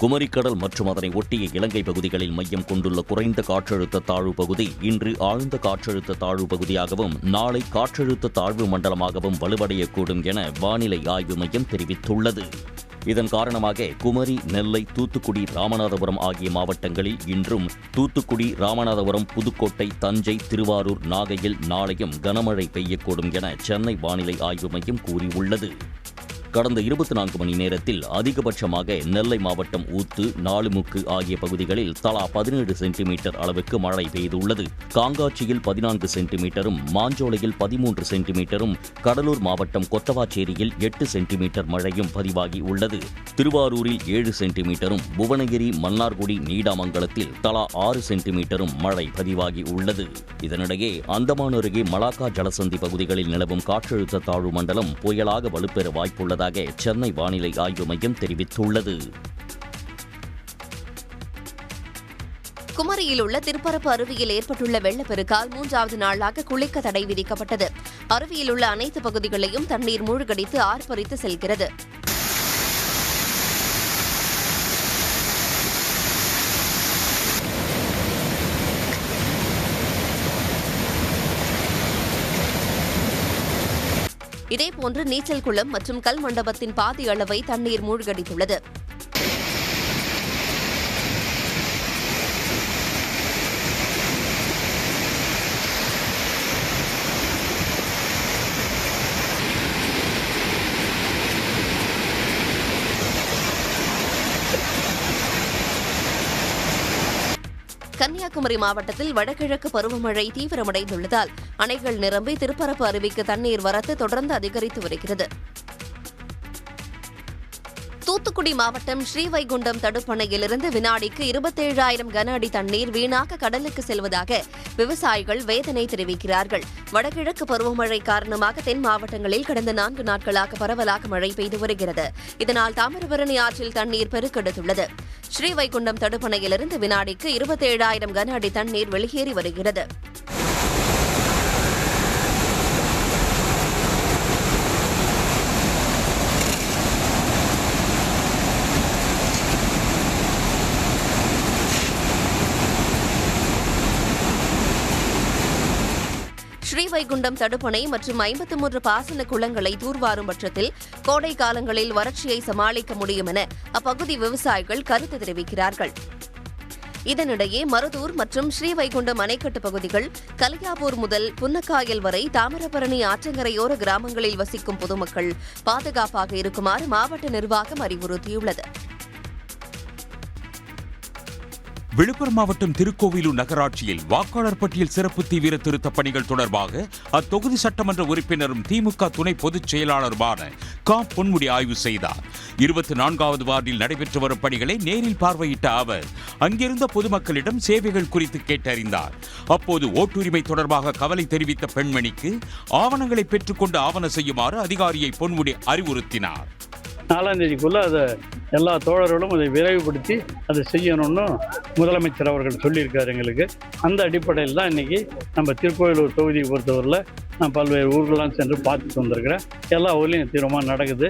குமரிக்கடல் மற்றும் அதனை ஒட்டிய இலங்கை பகுதிகளில் மையம் கொண்டுள்ள குறைந்த காற்றழுத்த தாழ்வு பகுதி இன்று ஆழ்ந்த காற்றழுத்த தாழ்வு பகுதியாகவும் நாளை காற்றழுத்த தாழ்வு மண்டலமாகவும் வலுவடையக்கூடும் என வானிலை ஆய்வு மையம் தெரிவித்துள்ளது. இதன் காரணமாக குமரி, நெல்லை, தூத்துக்குடி, ராமநாதபுரம் ஆகிய மாவட்டங்களில் இன்றும், தூத்துக்குடி, ராமநாதபுரம், புதுக்கோட்டை, தஞ்சை, திருவாரூர், நாகையில் நாளையும் கனமழை பெய்யக்கூடும் என சென்னை வானிலை ஆய்வு மையம் கூறியுள்ளது. கடந்த 24 மணி நேரத்தில் அதிகபட்சமாக நெல்லை மாவட்டம் ஊத்து, நாலுமுக்கு ஆகிய பகுதிகளில் தலா 17 சென்டிமீட்டர் அளவுக்கு மழை பெய்துள்ளது. காங்காட்சியில் 14 சென்டிமீட்டரும், மாஞ்சோலையில் 13 சென்டிமீட்டரும், கடலூர் மாவட்டம் கொத்தவாச்சேரியில் 8 சென்டிமீட்டர் மழையும் பதிவாகி உள்ளது. திருவாரூரில் 7 சென்டிமீட்டரும், புவனகிரி, மன்னார்குடி, நீடாமங்கலத்தில் தலா 6 சென்டிமீட்டரும் மழை பதிவாகி உள்ளது. இதனிடையே அந்தமான் அருகே மலாக்கா ஜலசந்தி பகுதிகளில் நிலவும் காற்றழுத்த தாழ்வு மண்டலம் புயலாக வலுப்பெற வாய்ப்புள்ளதாக சென்னை வானிலை ஆய்வு மையம் தெரிவித்துள்ளது. குமரியில் உள்ள திருப்பரப்பு அருவியில் ஏற்பட்டுள்ள வெள்ளப்பெருக்கால் 3வது நாளாக குளிக்க தடை விதிக்கப்பட்டது. அருவியில் உள்ள அனைத்து பகுதிகளையும் தண்ணீர் மூழ்கடித்து ஆர்ப்பரித்து செல்கிறது. இதேபோன்று நீச்சல் குளம் மற்றும் கல் மண்டபத்தின் பாதி அளவை தண்ணீர் மூழ்கடித்துள்ளது. கன்னியாகுமரி மாவட்டத்தில் வடகிழக்கு பருவமழை தீவிரமடைந்துள்ளதால் அணைகள் நிரம்பி திருப்பரப்பு அருவிக்கு தண்ணீர் வரத்து தொடர்ந்து அதிகரித்து வருகிறது. தூத்துக்குடி மாவட்டம் ஸ்ரீவைகுண்டம் தடுப்பணையிலிருந்து வினாடிக்கு 27,000 கன அடி தண்ணீர் வீணாக கடலுக்கு செல்வதாக விவசாயிகள் வேதனை தெரிவிக்கிறார்கள். வடகிழக்கு பருவமழை காரணமாக தென் மாவட்டங்களில் கடந்த 4 நாட்களாக பரவலாக மழை பெய்து வருகிறது. இதனால் தாமிரபரணி ஆற்றில் தண்ணீர் பெருக்கெடுத்துள்ளது. ஸ்ரீவைகுண்டம் தடுப்பணையிலிருந்து வினாடிக்கு 27,000 கன அடி தண்ணீர் வெளியேறி வருகிறது. ஸ்ரீவைகுண்டம் தடுப்பணை மற்றும் 53 பாசன குளங்களை தூர்வாரும் பட்சத்தில் கோடை காலங்களில் வறட்சியை சமாளிக்க முடியும் என அப்பகுதி விவசாயிகள் கருத்து தெரிவிக்கிறார்கள். இதனிடையே மருதூர் மற்றும் ஸ்ரீவைகுண்டம் அணைக்கட்டு பகுதிகள், கலியாபூர் முதல் புன்னக்காயல் வரை தாமிரபரணி ஆற்றங்கரையோர கிராமங்களில் வசிக்கும் பொதுமக்கள் பாதுகாப்பாக இருக்குமாறு மாவட்ட நிர்வாகம் அறிவுறுத்தியுள்ளது. விழுப்புரம் மாவட்டம் திருக்கோவிலூர் நகராட்சியில் வாக்காளர் பட்டியல் சிறப்பு தீவிர திருத்தப் பணிகள் தொடர்பாக அத்தொகுதி சட்டமன்ற உறுப்பினரும் திமுக துணை பொதுச் செயலாளருமான பொன்முடி ஆய்வு செய்தார். 24வது வார்டில் நடைபெற்று வரும் பணிகளை நேரில் பார்வையிட்ட அவர் அங்கிருந்த பொதுமக்களிடம் சேவைகள் குறித்து கேட்டறிந்தார். அப்போது ஓட்டுரிமை தொடர்பாக கவலை தெரிவித்த பெண்மணிக்கு ஆவணங்களை பெற்றுக்கொண்டு ஆவண செய்யுமாறு அதிகாரியை பொன்முடி அறிவுறுத்தினார். 4ஆம் தேதிக்குள்ள அதை எல்லா தோழர்களும் அதை விரைவுபடுத்தி அதை செய்யணும்னு முதலமைச்சர் அவர்கள் சொல்லியிருக்காரு எங்களுக்கு. அந்த அடிப்படையில் தான் இன்றைக்கி நம்ம திருக்கோவிலூர் தொகுதியை பொறுத்தவரையில் நான் பல்வேறு ஊர்களெலாம் சென்று பார்த்துட்டு வந்திருக்கிறேன். எல்லா ஊர்லேயும் தீவிரமாக நடக்குது.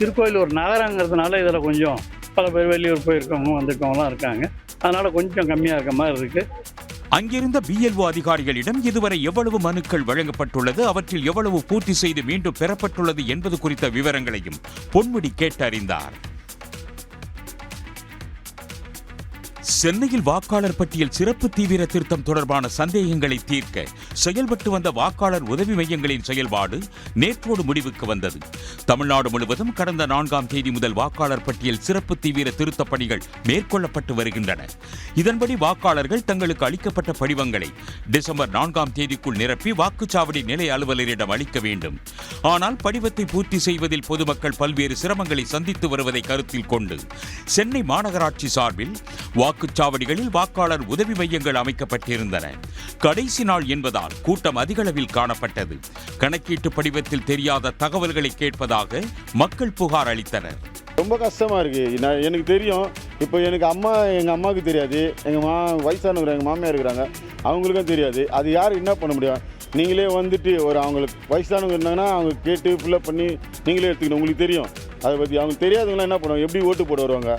திருக்கோவிலூர் நகரங்கிறதுனால இதில் கொஞ்சம் பல பேர் வெளியூர் போயிருக்கவங்க வந்திருக்கவங்களாம் இருக்காங்க. அதனால் கொஞ்சம் கம்மியாக இருக்க மாதிரி இருக்குது. அங்கிருந்த BLO அதிகாரிகளிடம் இதுவரை எவ்வளவு மனுக்கள் வழங்கப்பட்டுள்ளது, அவற்றில் எவ்வளவு பூர்த்தி செய்து மீண்டும் பெறப்பட்டுள்ளது என்பது குறித்த விவரங்களையும் பொன்முடி கேட்டறிந்தார். சென்னையில் வாக்காளர் பட்டியல் சிறப்பு தீவிர திருத்தம் தொடர்பான சந்தேகங்களை தீர்க்க செயல்பட்டு வந்த வாக்காளர் உதவி மையங்களின் செயல்பாடு நேற்றோடு முடிவுக்கு வந்தது. தமிழ்நாடு முழுவதும் கடந்த 4ஆம் தேதி முதல் வாக்காளர் பட்டியல் சிறப்பு தீவிர திருத்தப் பணிகள் மேற்கொள்ளப்பட்டு வருகின்றன. இதன்படி வாக்காளர்கள் தங்களுக்கு அளிக்கப்பட்ட படிவங்களை டிசம்பர் 4ஆம் தேதிக்குள் நிரப்பி வாக்குச்சாவடி நிலைய அலுவலரிடம் அளிக்க வேண்டும். ஆனால் படிவத்தை பூர்த்தி செய்வதில் பொதுமக்கள் பல்வேறு சிரமங்களை சந்தித்து வருவதை கருத்தில் கொண்டு சென்னை மாநகராட்சி சார்பில் வாக்குச்சாவடிகளில் வாக்காளர் உதவி மையங்கள் அமைக்கப்பட்டிருந்தன. கடைசி நாள் என்பதால் கூட்டம் அதிகளவில் காணப்பட்டது. கணக்கீட்டு படிவத்தில் தெரியாத தகவல்களை கேட்பதாக மக்கள் புகார் அளித்தனர். ரொம்ப கஷ்டமாக இருக்குது. எனக்கு தெரியும், இப்போ எனக்கு எங்கள் அம்மாவுக்கு தெரியாது, எங்கள் வயசானவங்க எங்கள் மாமியார் இருக்கிறாங்க, அவங்களுக்கும் தெரியாது. அது யார் என்ன பண்ண முடியும்? நீங்களே வந்துட்டு அவங்களுக்கு வயசானவங்க இருந்தாங்கன்னா அவங்க கேட்டு ஃபில்லப் பண்ணி நீங்களே எடுத்துக்கணும். உங்களுக்கு தெரியும் அதை பற்றி. அவங்க தெரியாதவங்களாம் என்ன பண்ணுவாங்க, எப்படி ஓட்டு போட வருவாங்க?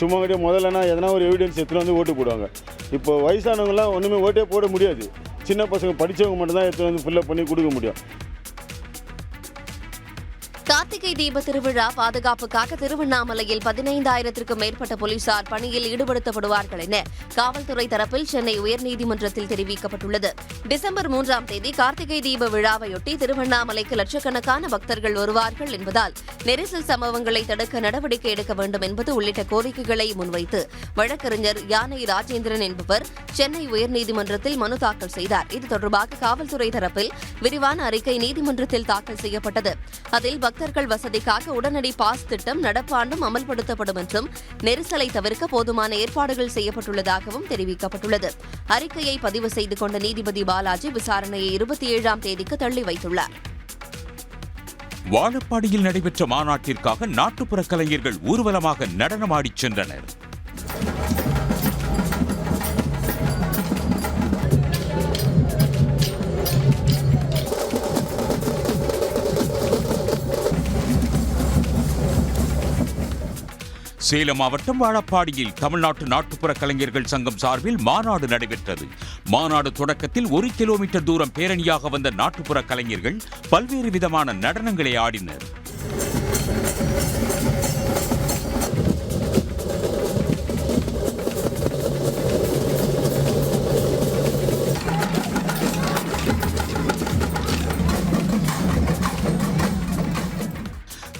சும்மா கிட்டே முதல்லனா எதனா ஒரு எவிடன்ஸ் எடுத்துகிட்டு வந்து ஓட்டு போடுவாங்க. இப்போ வயசானவங்களாம் ஒன்றுமே ஓட்டே போட முடியாது. சின்ன பசங்க படித்தவங்க மட்டும்தான் எடுத்துகிட்டு வந்து ஃபில்லப் பண்ணி கொடுக்க முடியும். கார்த்திகை தீப திருவிழா பாதுகாப்புக்காக திருவண்ணாமலையில் 15,000க்கும் மேற்பட்ட போலீசார் பணியில் ஈடுபடுத்தப்படுவார்கள் என காவல்துறை தரப்பில் சென்னை உயர்நீதிமன்றத்தில் தெரிவிக்கப்பட்டுள்ளது. டிசம்பர் 3ஆம் தேதி கார்த்திகை தீப விழாவையொட்டி திருவண்ணாமலைக்கு லட்சக்கணக்கான பக்தர்கள் வருவார்கள் என்பதால் நெரிசல் சம்பவங்களை தடுக்க நடவடிக்கை எடுக்க வேண்டும் என்பது உள்ளிட்ட கோரிக்கைகளை முன்வைத்து வழக்கறிஞர் யானை ராஜேந்திரன் என்பவர் சென்னை உயர்நீதிமன்றத்தில் மனு தாக்கல் செய்தார். இது தொடர்பாக காவல்துறை தரப்பில் விரிவான அறிக்கை நீதிமன்றத்தில் தாக்கல் செய்யப்பட்டது. அதில் பக்தர்கள் வசதிக்காக உடனடி பாஸ் திட்டம் நடப்பு ஆண்டும் அமல்படுத்தப்படும் என்றும் நெரிசலை தவிர்க்க போதுமான ஏற்பாடுகள் செய்யப்பட்டுள்ளதாகவும் தெரிவிக்கப்பட்டுள்ளது. அறிக்கையை பதிவு செய்து கொண்ட நீதிபதி பாலாஜி விசாரணையை 27ஆம் தேதிக்கு தள்ளி வைத்துள்ளார். வாழப்பாடியில் நடைபெற்ற மாநாட்டிற்காக நாட்டுப்புற கலைஞர்கள் ஊர்வலமாக நடனமாடிச் சென்றனர். சேலம் மாவட்டம் வாழப்பாடியில் தமிழ்நாட்டு நாட்டுப்புற கலைஞர்கள் சங்கம் சார்பில் மாநாடு நடைபெற்றது. மாநாடு தொடக்கத்தில் 1 கிலோமீட்டர் தூரம் பேரணியாக வந்த நாட்டுப்புற கலைஞர்கள் பல்வேறு விதமான நடனங்களை ஆடினர்.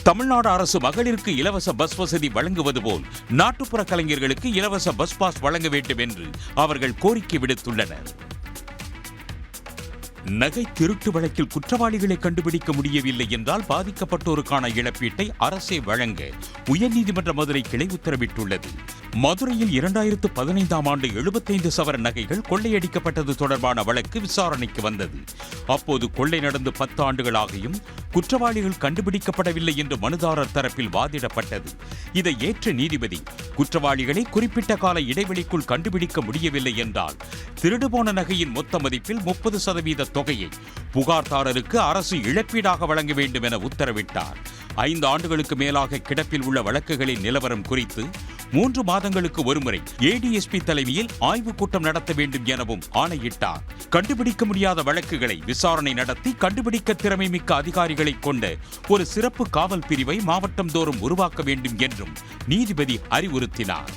தமிழ்நாடு அரசு மகளிருக்கு இலவச பஸ் வசதி வழங்குவது போல் நாட்டுப்புற கலைஞர்களுக்கு இலவச பஸ் பாஸ் வழங்க வேண்டும் என்று அவர்கள் கோரிக்கை விடுத்துள்ளனர். நகை திருட்டு வழக்கில் குற்றவாளிகளை கண்டுபிடிக்க முடியவில்லை என்றால் பாதிக்கப்பட்டோருக்கான இழப்பீட்டை அரசே வழங்க உயர்நீதிமன்ற மதுரை கிளை உத்தரவிட்டுள்ளது. மதுரையில் 2015ஆம் ஆண்டு 75 சவர நகைகள் கொள்ளையடிக்கப்பட்டது தொடர்பான வழக்கு விசாரணைக்கு வந்தது. அப்போது கொள்ளை நடந்து 10 ஆண்டுகளாகியும் குற்றவாளிகள் கண்டுபிடிக்கப்படவில்லை என்று மனுதாரர் தரப்பில் வாதிடப்பட்டது. இதை ஏற்ற நீதிபதி குற்றவாளிகளை குறிப்பிட்ட கால இடைவெளிக்குள் கண்டுபிடிக்க முடியவில்லை என்றால் திருடுபோன நகையின் மொத்த மதிப்பில் 30% தொகையை புகார்தாரருக்கு அரசு இழப்பீடாக வழங்க வேண்டும் என உத்தரவிட்டார். 5 ஆண்டுகளுக்கு மேலாக கிடப்பில் உள்ள வழக்குகளின் நிலவரம் குறித்து 3 மாதங்களுக்கு ஒருமுறை ADSP தலைமையில் ஆய்வுக் கூட்டம் நடத்த வேண்டும் எனவும் ஆணையிட்டார். கண்டுபிடிக்க முடியாத வழக்குகளை விசாரணை நடத்தி கண்டுபிடிக்க திறமை மிக்க அதிகாரிகளை கொண்ட ஒரு சிறப்பு காவல் பிரிவை மாவட்டம் தோறும் உருவாக்க வேண்டும் என்றும் நீதிபதி அறிவுறுத்தினார்.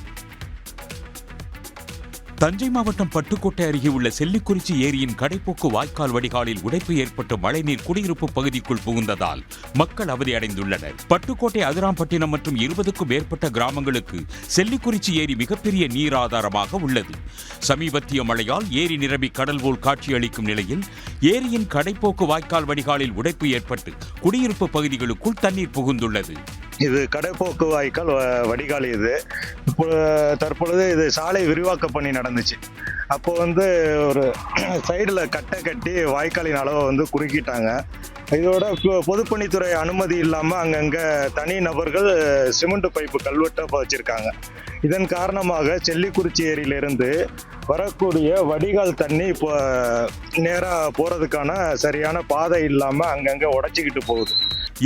தஞ்சை மாவட்டம் பட்டுக்கோட்டை அருகே உள்ள செல்லிக்குறிச்சி ஏரியின் கடைப்போக்கு வாய்க்கால் வடிகாலில் உடைப்பு ஏற்பட்டு மழைநீர் குடியிருப்பு பகுதிக்குள் புகுந்ததால் மக்கள் அவதியடைந்துள்ளனர். பட்டுக்கோட்டை அதிராம்பட்டினம் மற்றும் 20க்கும் மேற்பட்ட கிராமங்களுக்கு செல்லிக்குறிச்சி ஏரி மிகப்பெரிய நீர் ஆதாரமாக உள்ளது. சமீபத்திய மழையால் ஏரி நிரம்பி கடல் போல் காட்சியளிக்கும் நிலையில் ஏரியின் கடைப்போக்கு வாய்க்கால் வடிகாலில் உடைப்பு ஏற்பட்டு குடியிருப்பு பகுதிகளுக்குள் தண்ணீர் புகுந்துள்ளது. இது கடைப்போக்கு வாய்க்கால் வடிகால். இது தற்பொழுது இது சாலை விரிவாக்க பணி நடந்துச்சு. அப்போ ஒரு சைடில் கட்டை கட்டி வாய்க்காலின் அளவை குறுக்கிட்டாங்க. இதோட பொதுப்பணித்துறை அனுமதி இல்லாமல் அங்கங்கே தனி நபர்கள் சிமெண்ட் பைப்பு கல்வெட்டை வச்சிருக்காங்க. இதன் காரணமாக செல்லிக்குறிச்சி ஏரியிலிருந்து வரக்கூடிய வடிகால் தண்ணி இப்போ நேராக போகிறதுக்கான சரியான பாதை இல்லாமல் அங்கங்கே உடைச்சிக்கிட்டு போகுது.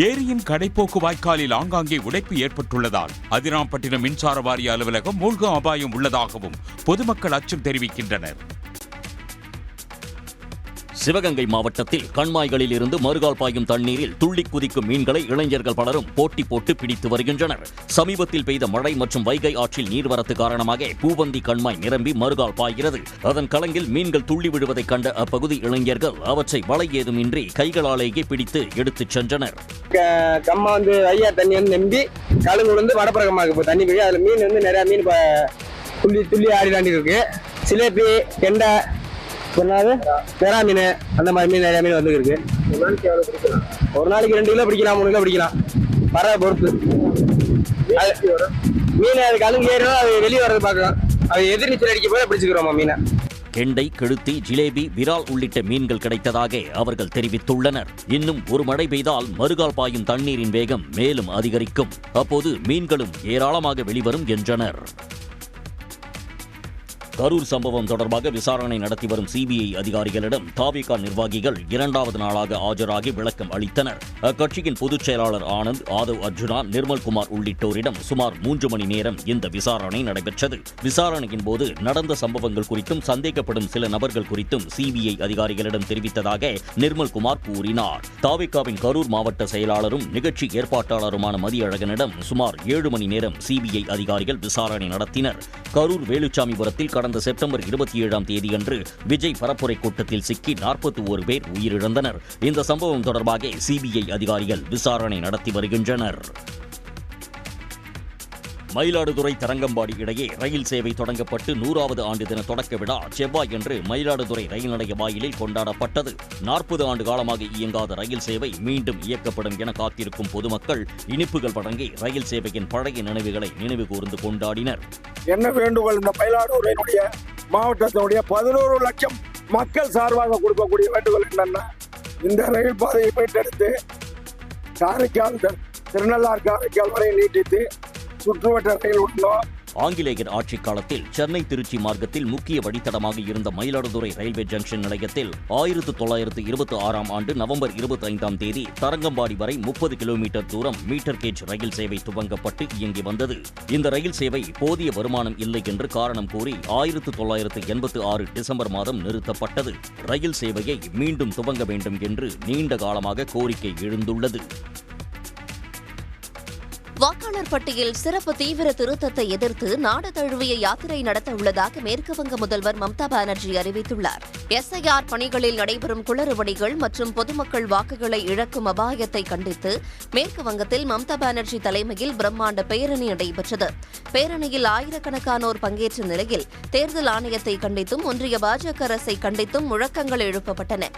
ஏரியின் கடைப்போக்கு வாய்க்காலில் ஆங்காங்கே உடைப்பு ஏற்பட்டுள்ளதால் அதிராம்பட்டினம் மின்சார வாரிய அலுவலகம் மூழ்கும் அபாயம் உள்ளதாகவும் பொதுமக்கள் அச்சம் தெரிவிக்கின்றனர். சிவகங்கை மாவட்டத்தில் கண்மாய்களில் இருந்து மறுகால் பாயும் தண்ணீரில் துள்ளி குதிக்கும் மீன்களை இளைஞர்கள் பலரும் போட்டி போட்டு பிடித்து வருகின்றனர். சமீபத்தில் பெய்த மழை மற்றும் வைகை ஆற்றில் நீர்வரத்து காரணமாக பூவந்தி கண்மாய் நிரம்பி மறுகால் பாய்கிறது. அதன் கலங்கில் மீன்கள் துள்ளி விடுவதைக் கண்ட அப்பகுதி இளைஞர்கள் அவற்றை வலை ஏதுமின்றி கைகளாலேயே பிடித்து எடுத்துச் சென்றனர். கம்மா ஐயா தண்ணி நம்பி கழுங்கு வடப்பறக்கமாக தண்ணி போய் அதுல மீன் நிறைய மீன் துள்ளி துள்ளி ஆடிலாண்டி இருக்கு. சிலேபி, கெண்டை, பெரா மீன், அந்த மாதிரி மீன் நிறைய மீன் வந்துருக்கு. ஒரு நாளைக்கு 2 கிலோ பிடிக்கலாம், 3 கிலோ பிடிக்கலாம், பறவை பொறுத்து. மீன் அது கழுங்கு ஏறினா அது வெளியே வர்றது பார்க்கலாம். அது எதிர் நீச்சல் அடிக்க போய் பிடிச்சிக்கிறோமா மீனை. கெண்டை, கெளுத்தி, ஜிலேபி, விரால் உள்ளிட்ட மீன்கள் கிடைத்ததாக அவர்கள் தெரிவித்துள்ளனர். இன்னும் ஒரு மழை பெய்தால் மறுகால் பாயும் தண்ணீரின் வேகம் மேலும் அதிகரிக்கும். அப்போது மீன்களும் ஏராளமாக வெளிவரும் என்றனர். கரூர் சம்பவம் தொடர்பாக விசாரணை நடத்தி வரும் சிபிஐ அதிகாரிகளிடம் தாவேகா நிர்வாகிகள் 2வது நாளாக ஆஜராகி விளக்கம் அளித்தனர். அக்கட்சியின் பொதுச் செயலாளர் ஆனந்த், ஆதவ் அர்ஜுனா, நிர்மல்குமார் உள்ளிட்டோரிடம் சுமார் 3 மணி நேரம் இந்த விசாரணை நடைபெற்றது. விசாரணையின் போது நடந்த சம்பவங்கள் குறித்தும் சந்தேகப்படும் சில நபர்கள் குறித்தும் சிபிஐ அதிகாரிகளிடம் தெரிவித்ததாக நிர்மல்குமார் கூறினார். தாவேகாவின் கரூர் மாவட்ட செயலாளரும் நிகழ்ச்சி ஏற்பாட்டாளருமான மதியழகனிடம் சுமார் 7 மணி நேரம் சிபிஐ அதிகாரிகள் விசாரணை நடத்தினர். கரூர் வேலுச்சாமிபுரத்தில் கடந்த செப்டம்பர் 27ஆம் தேதியன்று விஜய் பரப்புரை கூட்டத்தில் சிக்கி 41 பேர் உயிரிழந்தனர். இந்த சம்பவம் தொடர்பாக சிபிஐ அதிகாரிகள் விசாரணை நடத்தி வருகின்றனர். மயிலாடுதுறை தரங்கம்பாடி இடையே ரயில் சேவை தொடங்கப்பட்டு 100வது ஆண்டு தின தொடக்க விழா செவ்வாயன்று மயிலாடுதுறை ரயில் நிலைய வாயிலில் கொண்டாடப்பட்டது. 40 ஆண்டு காலமாக இயங்காத ரயில் சேவை மீண்டும் இயக்கப்படும் என காத்திருக்கும் பொதுமக்கள் இனிப்புகள் வழங்கி ரயில் சேவையின் பழைய நினைவுகளை நினைவு கூர்ந்து கொண்டாடினர். என்ன வேண்டுகோள், இந்த மயிலாடுதுறையினுடைய மாவட்டத்தினுடைய 11 லட்சம் மக்கள் சார்பாக கொடுக்கக்கூடிய வேண்டுகோள் என்னன்னா, இந்த ரயில் பாதையை மீட்டெடுத்து காரைக்கால் திருநள்ளார் காரைக்கால் வரை நீட்டித்து சுற்றுவட்ட ரயில் விடணும். ஆங்கிலேயர் ஆட்சிக் காலத்தில் சென்னை திருச்சி மார்க்கத்தில் முக்கிய வழித்தடமாக இருந்த மயிலாடுதுறை ரயில்வே ஜங்ஷன் நிலையத்தில் 1926ஆம் ஆண்டு நவம்பர் 25ஆம் தேதி தரங்கம்பாடி வரை 30 கிலோமீட்டர் தூரம் மீட்டர் கேஜ் ரயில் சேவை துவங்கப்பட்டு இயங்கி வந்தது. இந்த ரயில் சேவை போதிய வருமானம் இல்லை என்று காரணம் கூறி 1986 டிசம்பர் மாதம் நிறுத்தப்பட்டது. ரயில் சேவையை மீண்டும் துவங்க வேண்டும் என்று நீண்ட காலமாக கோரிக்கை எழுந்துள்ளது. வாக்காளர் பட்டியல் சிறப்பு தீவிர திருத்தத்தை எதிர்த்து நாடு தழுவிய யாத்திரை நடத்த உள்ளதாக மேற்குவங்க முதல்வர் மம்தா பானர்ஜி அறிவித்துள்ளார். எஸ்ஐஆர் பணிகளில் நடைபெறும் குளறுபடிகள் மற்றும் பொதுமக்கள் வாக்குகளை இழக்கும் அபாயத்தை கண்டித்து மேற்கு வங்கத்தில் மம்தா பானர்ஜி தலைமையில் பிரம்மாண்ட பேரணி நடைபெற்றது. பேரணியில் ஆயிரக்கணக்கானோர் பங்கேற்ற நிலையில் தேர்தல் ஆணையத்தை கண்டித்தும் ஒன்றிய பாஜக அரசை கண்டித்தும் முழக்கங்கள் எழுப்பப்பட்டன.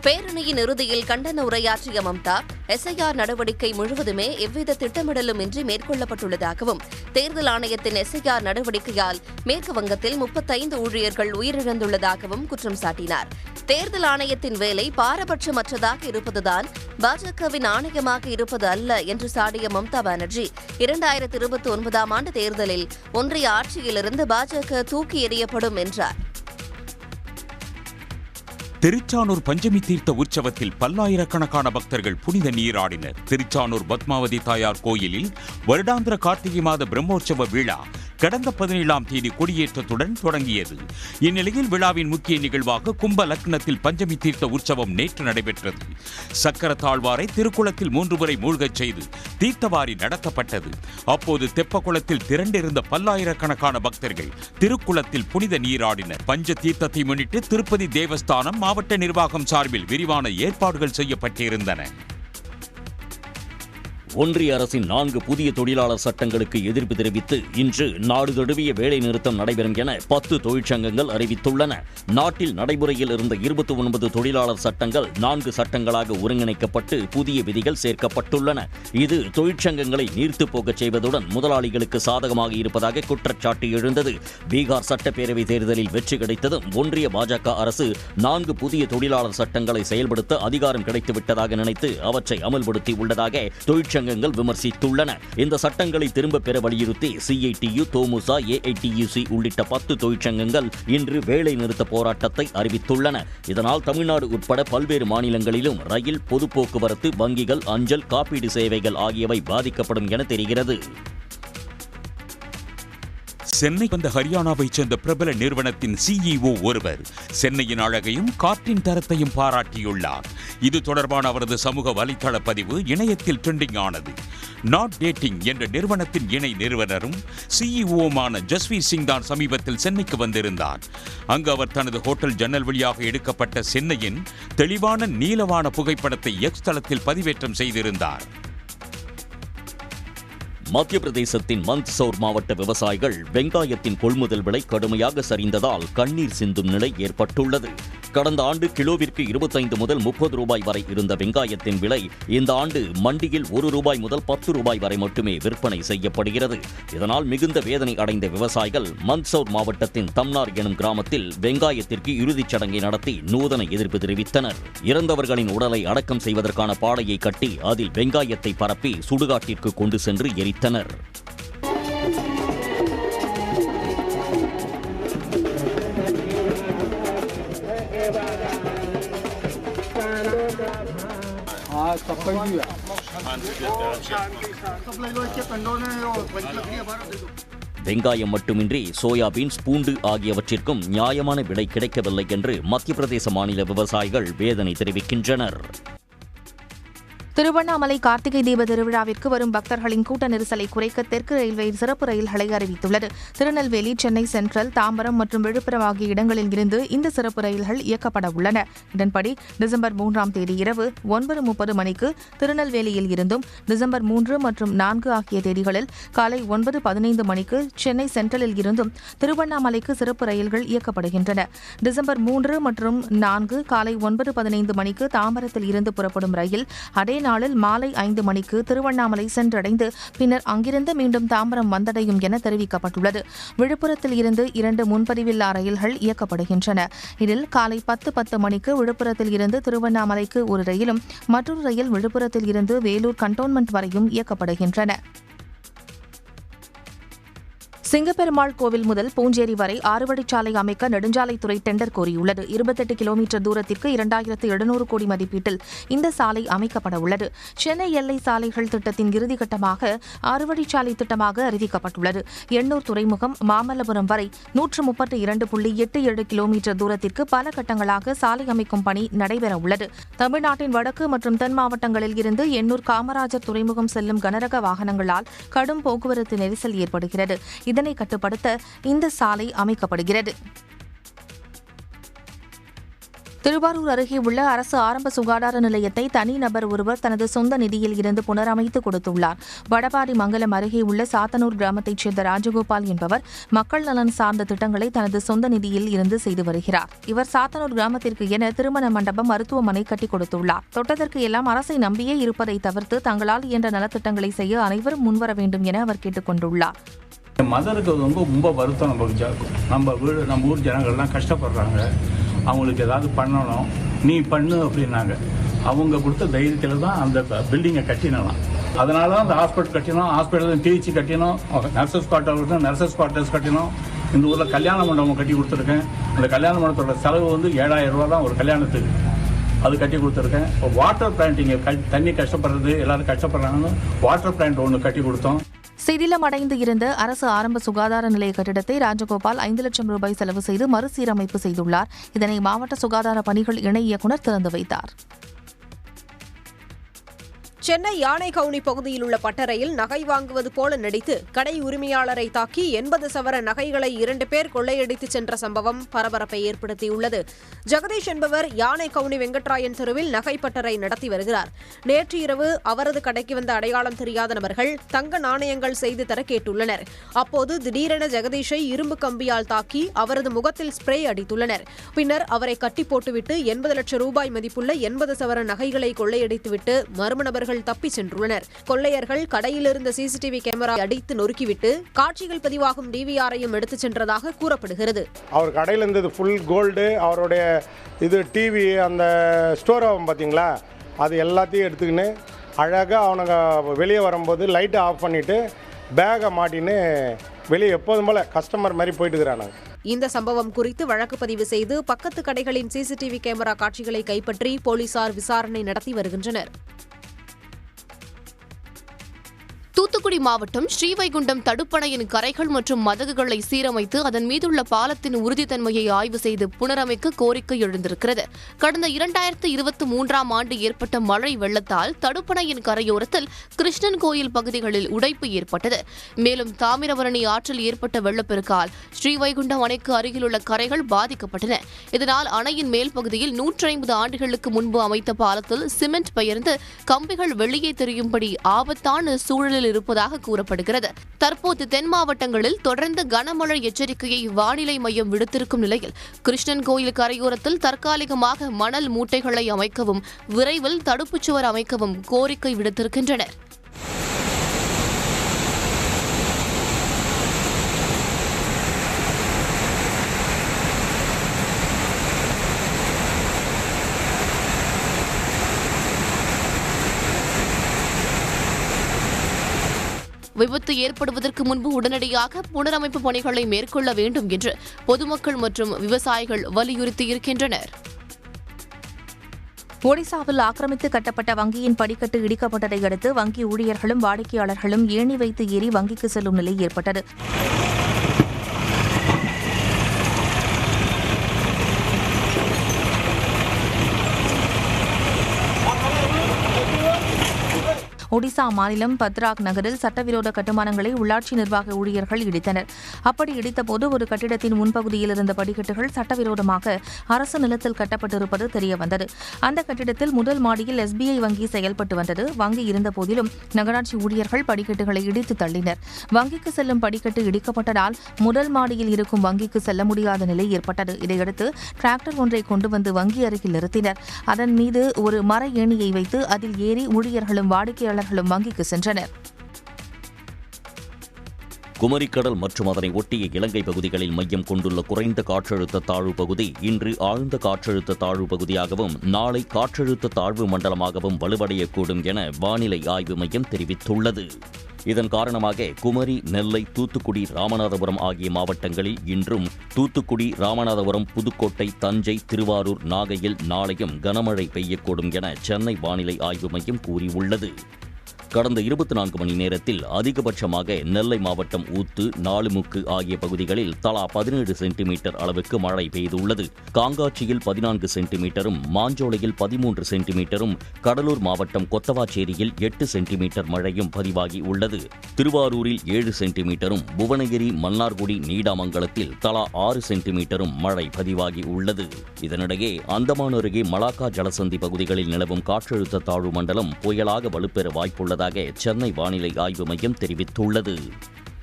பேரணியின் இறுதியில் கண்டன உரையாற்றிய மம்தா, எஸ்ஐஆர் நடவடிக்கை முழுவதுமே எவ்வித திட்டமிடலும் இன்றி மேற்கொள்ளப்பட்டுள்ளதாகவும் தேர்தல் ஆணையத்தின் எஸ்ஐஆர் நடவடிக்கையால் மேற்கு வங்கத்தில் 35 ஊழியர்கள் உயிரிழந்துள்ளதாகவும் குற்றம் சாட்டினார். தேர்தல் ஆணையத்தின் வேலை பாரபட்சமற்றதாக இருப்பதுதான் பாஜகவின் ஆணையமாக இருப்பது அல்ல என்று சாடிய மம்தா பானர்ஜி 2029ஆம் ஆண்டு தேர்தலில் ஒன்றிய ஆட்சியிலிருந்து பாஜக தூக்கி எறியப்படும் என்றார். திருச்சானூர் பஞ்சமி தீர்த்த உற்சவத்தில் பல்லாயிரக்கணக்கான பக்தர்கள் புனித நீராடினர். திருச்சானூர் பத்மாவதி தாயார் கோயிலில் வருடாந்திர கார்த்திகை மாத பிரம்மோற்சவ விழா கடந்த 17ஆம் தேதி கொடியேற்றத்துடன் தொடங்கியது. இந்நிலையில் விழாவின் முக்கிய நிகழ்வாக கும்ப லக்னத்தில் பஞ்சமி தீர்த்த உற்சவம் நேற்று நடைபெற்றது. சக்கர தாழ்வாரை திருக்குளத்தில் 3 முறை மூழ்கச் செய்து தீர்த்தவாரி நடத்தப்பட்டது. அப்போது தெப்பக்குளத்தில் திரண்டிருந்த பல்லாயிரக்கணக்கான பக்தர்கள் திருக்குளத்தில் புனித நீராடினர். பஞ்ச தீர்த்தத்தை முன்னிட்டு திருப்பதி தேவஸ்தானம் மாவட்ட நிர்வாகம் சார்பில் விரிவான ஏற்பாடுகள் செய்யப்பட்டிருந்தன. ஒன்றிய அரசின் 4 புதிய தொழிலாளர் சட்டங்களுக்கு எதிர்ப்பு தெரிவித்து இன்று நாடு தழுவிய வேலை நிறுத்தம் நடைபெறும் என 10 தொழிற்சங்கங்கள் அறிவித்துள்ளன. நாட்டில் நடைமுறையில் இருந்த 29 தொழிலாளர் சட்டங்கள் 4 சட்டங்களாக ஒருங்கிணைக்கப்பட்டு புதிய விதிகள் சேர்க்கப்பட்டுள்ளன. இது தொழிற்சங்கங்களை நீர்த்துப் போகச் செய்வதுடன் முதலாளிகளுக்கு சாதகமாக இருப்பதாக குற்றச்சாட்டு எழுந்தது. பீகார் சட்டப்பேரவை தேர்தலில் வெற்றி கிடைத்ததும் ஒன்றிய பாஜக அரசு 4 புதிய தொழிலாளர் சட்டங்களை செயல்படுத்த அதிகாரம் கிடைத்துவிட்டதாக நினைத்து அவற்றை அமல்படுத்தி உள்ளதாக தொழிற்சங்கங்கள் விமர்சித்துள்ளன. இந்த சட்டங்களை திரும்ப பெற வலியுறுத்தி சிஐடியு, தோமுசா, ஏஐடியுசி உள்ளிட்ட 10 தொழிற்சங்கங்கள் இன்று வேலை நிறுத்த போராட்டத்தை அறிவித்துள்ளன. இதனால் தமிழ்நாடு உட்பட பல்வேறு மாநிலங்களிலும் ரயில், பொது போக்குவரத்து, வங்கிகள், அஞ்சல், காப்பீடு சேவைகள் ஆகியவை பாதிக்கப்படும் என தெரிகிறது. சென்னை வந்த ஹரியானாவைச் சேர்ந்த பிரபல நிறுவனத்தின் சிஇஓ ஒருவர் சென்னையின் அழகையும் காற்றின் தரத்தையும் பாராட்டியுள்ளார். இது தொடர்பான அவரது சமூக வலைதள பதிவு இணையத்தில் ட்ரெண்டிங் ஆனது. நாட் டேட்டிங் என்ற நிறுவனத்தின் இணை நிறுவனரும் சிஇஓமான ஜஸ்வீர் சிங் தான் சமீபத்தில் சென்னைக்கு வந்திருந்தார். அங்கு அவர் தனது ஹோட்டல் ஜன்னல் வழியாக எடுக்கப்பட்ட சென்னையின் தெளிவான நீலவான புகைப்படத்தை எக்ஸ் தளத்தில் பதிவேற்றம் செய்திருந்தார். மத்திய பிரதேசத்தின் மந்த்சௌர் மாவட்ட விவசாயிகள் வெங்காயத்தின் கொள்முதல் விலை கடுமையாக சரிந்ததால் கண்ணீர் சிந்தும் நிலை ஏற்பட்டுள்ளது. கடந்த ஆண்டு கிலோவிற்கு 25 முதல் 30 ரூபாய் வரை இருந்த வெங்காயத்தின் விலை இந்த ஆண்டு மண்டியில் 1 ரூபாய் முதல் 10 ரூபாய் வரை மட்டுமே விற்பனை செய்யப்படுகிறது. இதனால் மிகுந்த வேதனை அடைந்த விவசாயிகள் மந்த்சௌர் மாவட்டத்தின் தம்னார் எனும் கிராமத்தில் வெங்காயத்திற்கு இறுதிச் சடங்கை நடத்தி நூதன எதிர்ப்பு தெரிவித்தனர். இறந்தவர்களின் உடலை அடக்கம் செய்வதற்கான பாடையை கட்டி அதில் வெங்காயத்தை பரப்பி சுடுகாட்டிற்கு கொண்டு சென்று எரித்தனர். வெங்காயம் மட்டுமின்றி சோயாபீன்ஸ், பூண்டு ஆகியவற்றிற்கும் நியாயமான விலை கிடைக்கவில்லை என்று மத்திய பிரதேச மாநில விவசாயிகள் வேதனை தெரிவிக்கின்றனர். திருவண்ணாமலை கார்த்திகை தீப திருவிழாவிற்கு வரும் பக்தர்களின் கூட்ட நெரிசலை குறைக்க தெற்கு ரயில்வே சிறப்பு ரயில்களை அறிவித்துள்ளது. திருநெல்வேலி, சென்னை சென்ட்ரல், தாம்பரம் மற்றும் விழுப்புரம் ஆகிய இடங்களில் இருந்து இந்த சிறப்பு ரயில்கள் இயக்கப்பட உள்ளன. இதன்படி டிசம்பர் 3ஆம் தேதி இரவு 9:30 மணிக்கு திருநெல்வேலியில் இருந்தும், டிசம்பர் 3 மற்றும் 4 ஆகிய தேதிகளில் காலை 9:15 மணிக்கு சென்னை சென்ட்ரலில் இருந்தும் திருவண்ணாமலைக்கு சிறப்பு ரயில்கள் இயக்கப்படுகின்றன. டிசம்பர் 3 மற்றும் 4 காலை 9:15 மணிக்கு தாம்பரத்தில் இருந்து புறப்படும் ரயில் அதே நாளில் மாலை 5 மணிக்கு திருவண்ணாமலை சென்றடைந்து பின்னர் அங்கிருந்து மீண்டும் தாம்பரம் வந்தடையும் என தெரிவிக்கப்பட்டுள்ளது. விழுப்புரத்தில் இருந்து 2 முன்பதிவில்லா ரயில்கள் இயக்கப்படுகின்றன. இதில் காலை 10:10 மணிக்கு விழுப்புரத்தில் இருந்து திருவண்ணாமலைக்கு ஒரு ரயிலும், மற்றொரு ரயில் விழுப்புரத்தில் இருந்து வேலூர் கண்டோன்மெண்ட் வரையும் இயக்கப்படுகின்றன. சிங்கப்பெருமாள் கோவில் முதல் பூஞ்சேரி வரை 6 வழிச்சாலை அமைக்க நெடுஞ்சாலைத்துறை டெண்டர் கோரியுள்ளது. 28 கிலோமீட்டர் தூரத்திற்கு 2700 கோடி மதிப்பீட்டில் இந்த சாலை அமைக்கப்பட உள்ளது. சென்னை எல்லை சாலைகள் திட்டத்தின் இறுதிக்கட்டமாக 6 வழிச்சாலை திட்டமாக அறிவிக்கப்பட்டுள்ளது. எண்ணூர் துறைமுகம் மாமல்லபுரம் வரை 132.87 கிலோமீட்டர் தூரத்திற்கு பல கட்டங்களாக சாலை அமைக்கும் பணி நடைபெற உள்ளது. தமிழ்நாட்டின் வடக்கு மற்றும் தென் மாவட்டங்களில் இருந்து எண்ணூர் காமராஜர் துறைமுகம் செல்லும் கனரக வாகனங்களால் கடும் போக்குவரத்து நெரிசல் ஏற்படுகிறது. இதனை கட்டுப்படுத்த இந்த சாலை அமைக்கப்படுகிறது. திருவாரூர் அருகே உள்ள அரசு ஆரம்ப சுகாதார நிலையத்தை தனிநபர் ஒருவர் தனது சொந்த நிதியில் இருந்து புனரமைத்து கொடுத்துள்ளார். வடபாடி மங்கலம் அருகே உள்ள சாத்தனூர் கிராமத்தைச் சேர்ந்த ராஜகோபால் என்பவர் மக்கள் நலன் சார்ந்த திட்டங்களை தனது சொந்த நிதியில் இருந்து செய்து வருகிறார். இவர் சாத்தனூர் கிராமத்திற்கு என திருமண மண்டபம், மருத்துவமனை கட்டிக் கொடுத்துள்ளார். தொட்டதற்கு எல்லாம் அரசை நம்பியே இருப்பதை தவிர்த்து தங்களால் இயன்ற நலத்திட்டங்களை செய்ய அனைவரும் முன்வர வேண்டும் என அவர் கேட்டுக் கொண்டுள்ளார். மதருக்கு ரொம்ப வருத்தம் நம்மளுக்கு இருக்கும். நம்ம ஊர் ஜனங்கள்லாம் கஷ்டப்படுறாங்க, அவங்களுக்கு ஏதாவது பண்ணணும், நீ பண்ணு அப்படின்னாங்க. அவங்க கொடுத்த தைரியத்தில் தான் அந்த பில்டிங்கை கட்டினலாம். அதனால தான் அந்த ஹாஸ்பிட்டல் கட்டினோம், ஹாஸ்பிட்டல் டிஹெச் கட்டினோம், நர்சஸ் குவார்ட்டர்ஸ் கட்டினோம். இந்த ஊரில் கல்யாண மண்டபம் கட்டி கொடுத்துருக்கேன். அந்த கல்யாண மண்டபத்தோட செலவு 7,000 ரூபா தான் ஒரு கல்யாணத்துக்கு. அது கட்டி கொடுத்துருக்கேன். இப்போ வாட்டர் பிளான்ட், இங்கே தண்ணி கஷ்டப்படுறது, எல்லாரும் கஷ்டப்படுறாங்கன்னு வாட்டர் பிளான்ட் ஒன்று கட்டி கொடுத்தோம். சிதிலமடைந்து இருந்த அரசு ஆரம்ப சுகாதார நிலைய கட்டிடத்தை ராஜகோபால் 5 லட்சம் ரூபாய் செலவு செய்து மறுசீரமைப்பு செய்துள்ளார். இதனை மாவட்ட சுகாதார பணிகள் இணை இயக்குநர் திறந்து வைத்தார். சென்னை யானைகவுனி பகுதியில் உள்ள பட்டறையில் நகை வாங்குவது போல நடித்து கடை உரிமையாளரை தாக்கி 80 சவர நகைகளை 2 பேர் கொள்ளையடித்து சென்ற சம்பவம் பரபரப்பை ஏற்படுத்தியுள்ளது. ஜெகதீஷ் என்பவர் யானைகவுனி வெங்கட்ராயன் தெருவில் நகை பட்டறை நடத்தி வருகிறார். நேற்று இரவு அவரது கடைக்கு வந்த அடையாளம் தெரியாத நபர்கள் தங்க நாணயங்கள் செய்து தர கேட்டுள்ளனர். அப்போது திடீரென ஜெகதீஷை இரும்பு கம்பியால் தாக்கி அவரது முகத்தில் ஸ்ப்ரே அடித்துள்ளனர். பின்னர் அவரை கட்டி போட்டுவிட்டு 80 லட்சம் ரூபாய் மதிப்புள்ள 80 சவர நகைகளை கொள்ளையடித்துவிட்டு மர்ம நபர்கள் தப்பி சென்றுள்ளனர். கொள்ளையர்கள் கடையில் இருந்த சிசிடிவி கேமரா அடித்து நொறுக்கிவிட்டு காட்சிகள் பதிவாகும் டிவிஆரையும் எடுத்துச் சென்றதாக கூறப்படுகிறது. அவர் கடையில் இருந்தது ஃபுல் கோல்டு, அவருடைய டிவி, அந்த ஸ்டோர் ஆகும் பார்த்தீங்களா, அது எல்லாத்தையும் எடுத்துக்கின்னு அழகாக அவனுங்க வெளியே வரும்போது லைட்டை ஆஃப் பண்ணிவிட்டு பேகை மாட்டின்னு வெளியே எப்போதும் போல கஸ்டமர் மாதிரி போயிட்டு இருக்கிறாங்க. இந்த சம்பவம் குறித்து வழக்கு பதிவு செய்து பக்கத்து கடைகளின் சிசிடிவி கேமரா காட்சிகளை கைப்பற்றி போலீசார் விசாரணை நடத்தி வருகின்றனர். தூத்துக்குடி மாவட்டம் ஸ்ரீவைகுண்டம் தடுப்பணையின் கரைகள் மற்றும் மதகுகளை சீரமைத்து அதன் மீதுள்ள பாலத்தின் உறுதித்தன்மையை ஆய்வு செய்து புனரமைக்க கோரிக்கை எழுந்திருக்கிறது. கடந்த 2023ஆம் ஆண்டு ஏற்பட்ட மழை வெள்ளத்தால் தடுப்பணையின் கரையோரத்தில் கிருஷ்ணன் கோயில் பகுதிகளில் உடைப்பு ஏற்பட்டது. மேலும் தாமிரபரணி ஆற்றில் ஏற்பட்ட வெள்ளப்பெருக்கால் ஸ்ரீவைகுண்டம் அணைக்கு அருகிலுள்ள கரைகள் பாதிக்கப்பட்டன. இதனால் அணையின் மேல் பகுதியில் 150 ஆண்டுகளுக்கு முன்பு அமைத்த பாலத்தில் சிமெண்ட் பெயர்ந்து கம்பிகள் வெளியே தெரியும்படி ஆபத்தான சூழலில் நிலையில் இருப்பதாக கூறப்படுகிறது. தற்போது தென் மாவட்டங்களில் தொடர்ந்து கனமழை எச்சரிக்கையை வானிலை மையம் விடுத்திருக்கும் நிலையில் கிருஷ்ணன் கோயில் கரையோரத்தில் தற்காலிகமாக மணல் மூட்டைகளை அமைக்கவும் விரைவில் தடுப்புச் சுவர் அமைக்கவும் கோரிக்கை விடுத்திருக்கின்றனர். விபத்து ஏற்படுவதற்கு முன்பு உடனடியாக புனரமைப்பு பணிகளை மேற்கொள்ள வேண்டும் என்று பொதுமக்கள் மற்றும் விவசாயிகள் வலியுறுத்தியிருக்கின்றனர். ஒடிசாவில் ஆக்கிரமித்து கட்டப்பட்ட வங்கியின் படிக்கட்டு இடிக்கப்பட்டதை அடுத்து வங்கி ஊழியர்களும் வாடிக்கையாளர்களும் ஏணி வைத்து ஏறி வங்கிக்கு செல்லும் நிலை ஏற்பட்டது. ஒடிசா மாநிலம் பத்ராக் நகரில் சட்டவிரோத கட்டுமானங்களை உள்ளாட்சி நிர்வாக ஊழியர்கள் இடித்தனர். அப்படி இடித்தபோது ஒரு கட்டிடத்தின் முன்பகுதியில் இருந்த படிக்கட்டுகள் சட்டவிரோதமாக அரசு நிலத்தில் கட்டப்பட்டிருப்பது தெரியவந்தது. அந்த கட்டிடத்தில் முதல் மாடியில் SBI வங்கி செயல்பட்டு வந்தது. வங்கி இருந்தபோதிலும் நகராட்சி ஊழியர்கள் படிக்கட்டுகளை இடித்து தள்ளினர். வங்கிக்கு செல்லும் படிக்கட்டு இடிக்கப்பட்டதால் முதல் மாடியில் இருக்கும் வங்கிக்கு செல்ல முடியாத நிலை ஏற்பட்டது. இதையடுத்து டிராக்டர் ஒன்றை கொண்டு வந்து வங்கி அருகில் நிறுத்தினர். அதன் மீது ஒரு மர ஏணியை வைத்து அதில் ஏறி ஊழியர்களும் வாடிக்கையாளர்களும் வங்கிக்கு சென்றனர். குமரிக்கடல் மற்றும் அதனை ஒட்டிய இலங்கை பகுதிகளில் மையம் கொண்டுள்ள குறைந்த காற்றழுத்த தாழ்வு பகுதி இன்று ஆழ்ந்த காற்றழுத்த தாழ்வு பகுதியாகவும் நாளை காற்றழுத்த தாழ்வு மண்டலமாகவும் வலுவடையக்கூடும் என வானிலை ஆய்வு மையம் தெரிவித்துள்ளது. இதன் காரணமாக குமரி, நெல்லை, தூத்துக்குடி, ராமநாதபுரம் ஆகிய மாவட்டங்களில் இன்றும், தூத்துக்குடி, ராமநாதபுரம், புதுக்கோட்டை, தஞ்சை, திருவாரூர், நாகையில் நாளையும் கனமழை பெய்யக்கூடும் என சென்னை வானிலை ஆய்வு மையம் கூறியுள்ளது. கடந்த 24 மணி நேரத்தில் அதிகபட்சமாக நெல்லை மாவட்டம் ஊத்து, நாலுமுக்கு ஆகிய பகுதிகளில் தலா 17 சென்டிமீட்டர் அளவுக்கு மழை பெய்துள்ளது. காங்காட்சியில் 14 சென்டிமீட்டரும், மாஞ்சோலையில் 13 சென்டிமீட்டரும், கடலூர் மாவட்டம் கொத்தவாச்சேரியில் 8 சென்டிமீட்டர் மழையும் பதிவாகி உள்ளது. திருவாரூரில் 7 சென்டிமீட்டரும், புவனகிரி, மன்னார்குடி, நீடாமங்கலத்தில் தலா 6 சென்டிமீட்டரும் மழை பதிவாகி உள்ளது. இதனிடையே அந்தமான் அருகே மலாக்கா ஜலசந்தி பகுதிகளில் நிலவும் காற்றழுத்த தாழ்வு மண்டலம் புயலாக வலுப்பெற வாய்ப்புள்ளது சென்னை வானிலை ஆய்வு மையம் தெரிவித்துள்ளது.